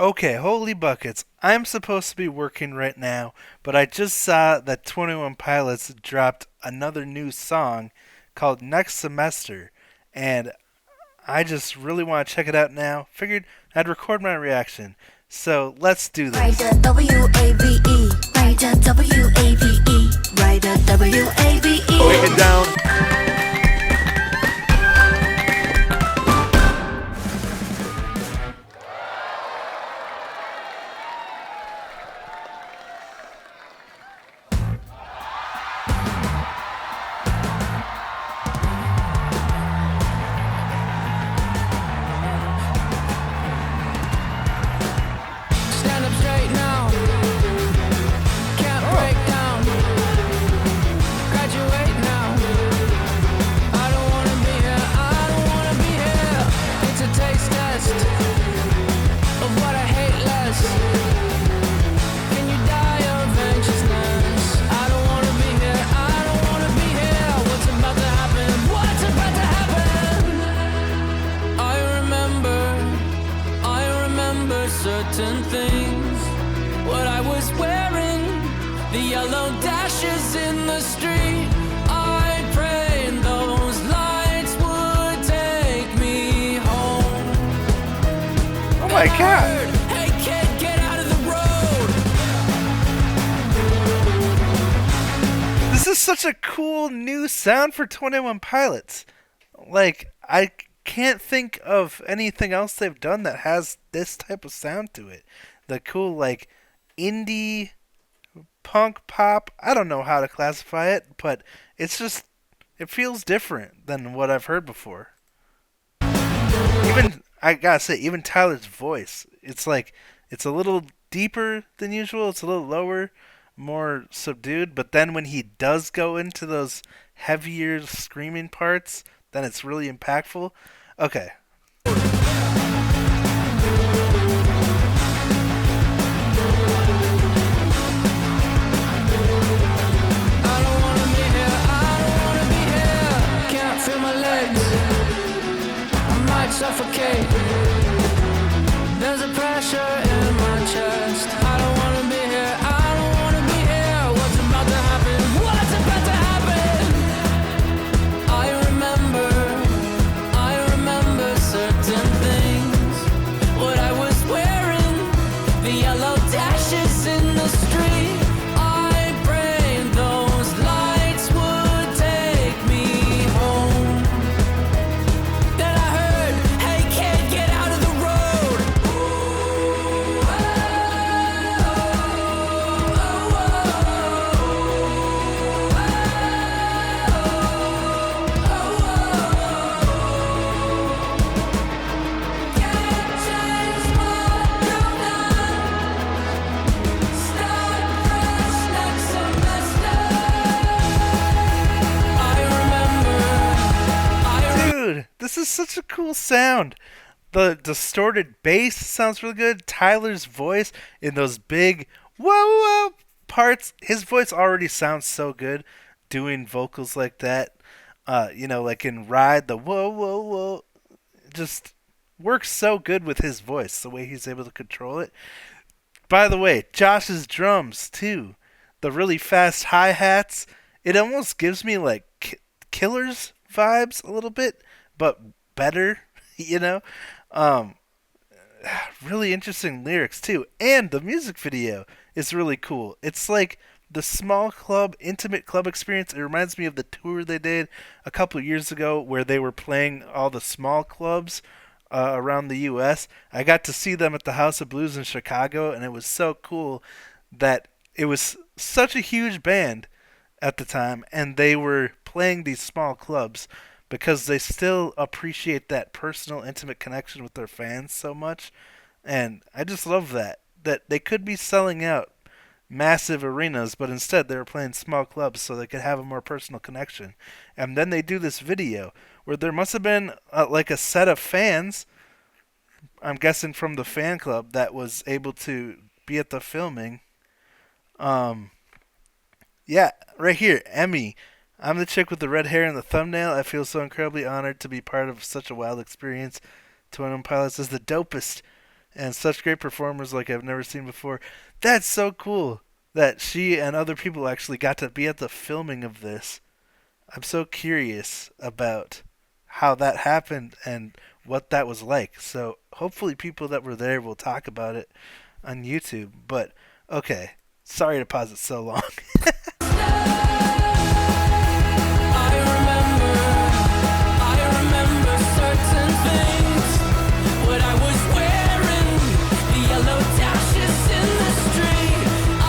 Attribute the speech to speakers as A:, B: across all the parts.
A: Okay, holy buckets. I'm supposed to be working right now, but I just saw that 21 Pilots dropped another new song called Next Semester, and I just really want to check it out now. Figured I'd record my reaction. So let's do
B: Write
A: this.
B: the W-A-V-E. Write the W-A-V-E. Write the
A: Break it
B: W-A-V-E.
A: down.
C: Stand up straight now. Can't break down. Graduate now. I don't wanna be here. I don't wanna be here. It's a taste test of what I hate less. Can you die of anxiousness? I don't wanna be here. I don't wanna be here. What's about to happen? What's about to happen? I remember certain things. What I was wearing, the yellow dashes in the street. I prayed those lights would take me home.
A: Oh my god.
C: Heard, hey kid, get out of the road.
A: This is such a cool new sound for 21 Pilots. Like, I can't think of anything else they've done that has this type of sound to it. The cool, like, indie punk pop. I don't know how to classify it, but it's just, it feels different than what I've heard before. Even, I gotta say, even Tyler's voice, it's like, it's a little deeper than usual, it's a little lower, more subdued, but then when he does go into those heavier screaming parts, then it's really impactful. Okay.
C: I don't wanna be here. I don't wanna be here. Can't feel my legs. I might suffocate. There's a pressure in my chest. I don't wanna be here. I don't wanna be here. What's about to happen? What's about to happen? I remember certain things. What I was wearing, the yellow dashes in the street. I prayed those lights would take me home. Then I heard, hey kid, get out of the road.
A: Dude, this is such a cool sound. The distorted bass sounds really good. Tyler's voice in those big whoa whoa parts. His voice already sounds so good doing vocals like that. Like in Ride, the whoa whoa whoa just works so good with his voice, the way he's able to control it. By the way, Josh's drums too. The really fast hi hats. It almost gives me like Killers vibes a little bit, but better. You know. Um, Really interesting lyrics too, and the music video is really cool. It's like the small club, intimate club experience. It reminds me of the tour they did a couple of years ago, where they were playing all the small clubs around the U.S. I got to see them at the House of Blues in Chicago, and it was so cool that it was such a huge band at the time, and they were playing these small clubs because they still appreciate that personal, intimate connection with their fans so much. And I just love that. That they could be selling out massive arenas, but instead they were playing small clubs so they could have a more personal connection. And then they do this video where there must have been like a set of fans, I'm guessing from the fan club, that was able to be at the filming. Um, Yeah, right here, Emmy. I'm the chick with the red hair and the thumbnail. I feel so incredibly honored to be part of such a wild experience. 21 Pilots is the dopest. and such great performers like I've never seen before. That's so cool that she and other people actually got to be at the filming of this. I'm so curious about how that happened and what that was like. So hopefully people that were there will talk about it on YouTube. But okay, sorry to pause it so long.
C: I remember certain things. What I was wearing, the yellow dashes in the street. I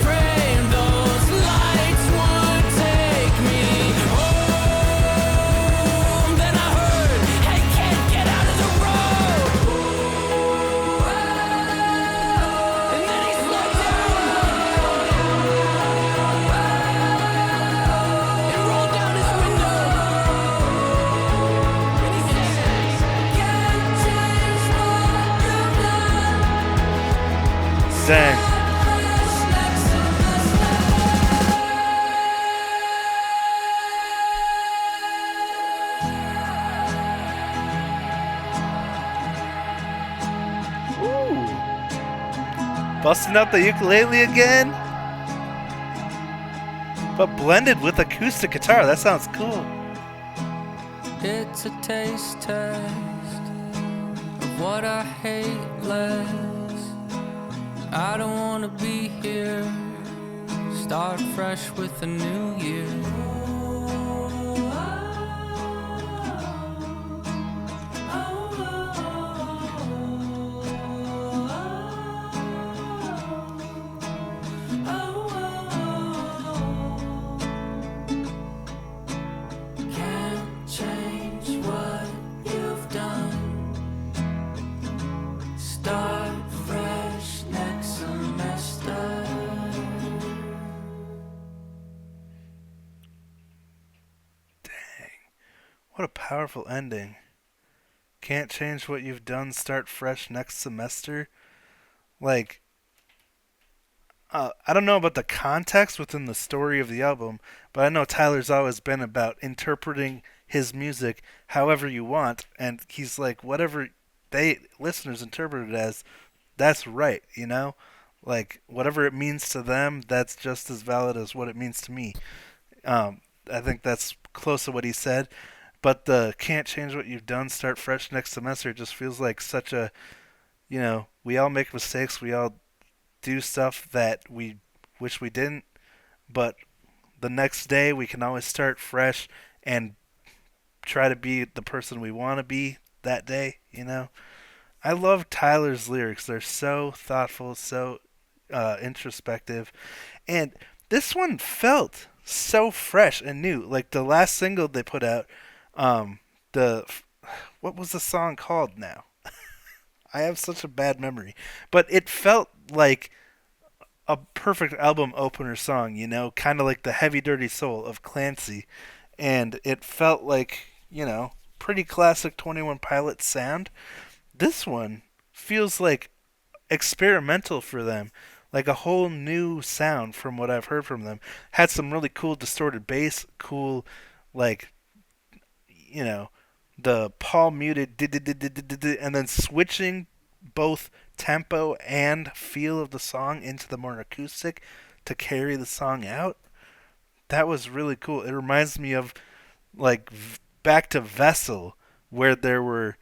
C: prayed those lights would take me home. Then I heard, hey kid, get out of the road. And then he slowed down and rolled down his window. And he said, can't change what you've done.
A: Dang. Ooh. Busting out the ukulele again? But blended with acoustic guitar. That sounds cool.
C: It's a taste test of what I hate less. I don't wanna be here. Start fresh with a new year. Can't change what you've done. Start fresh next semester.
A: What a powerful ending. Can't change what you've done, start fresh next semester. Like, I don't know about the context within the story of the album, but I know Tyler's always been about interpreting his music however you want, and he's like, whatever they listeners interpret it as, that's right, you know? Like, whatever it means to them, that's just as valid as what it means to me. I think that's close to what he said. But the can't change what you've done, start fresh next semester just feels like such a, we all make mistakes. We all do stuff that we wish we didn't. But the next day we can always start fresh and try to be the person we want to be that day, I love Tyler's lyrics. They're so thoughtful, so introspective. And this one felt so fresh and new. Like the last single they put out, the what was the song called now? I have such a bad memory, but it felt like a perfect album opener song, kind of like the Heavy Dirty Soul of Clancy, and it felt like, pretty classic 21 Pilots sound. This one feels like experimental for them, like a whole new sound from what I've heard from them. Had some really cool distorted bass, cool, like, the Paul muted, and then switching both tempo and feel of the song into the more acoustic to carry the song out. That was really cool. It reminds me of, like, back to Vessel, where there were,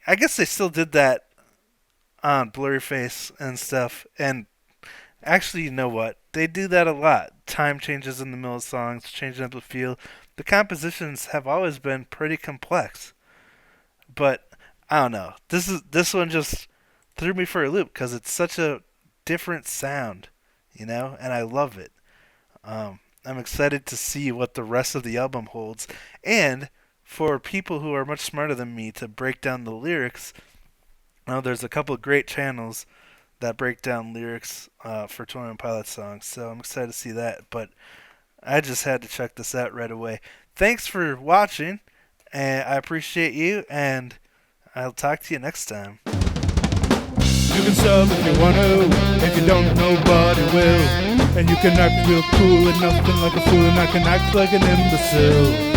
A: I guess they still did that on Blurryface and stuff. And actually, you know what? They do that a lot. Time changes in the middle of songs, changing up the feel. The compositions have always been pretty complex. But I don't know. This one just threw me for a loop because it's such a different sound, and I love it. I'm excited to see what the rest of the album holds, and for people who are much smarter than me to break down the lyrics. There's a couple of great channels that break down lyrics for 21 Pilots songs, so I'm excited to see that. But I just had to check this out right away. Thanks for watching, and I appreciate you, and I'll talk to you next time.
D: You can sub if you want to, if you don't, nobody will. And you can act real cool and nothing like a fool, and I can act like an imbecile.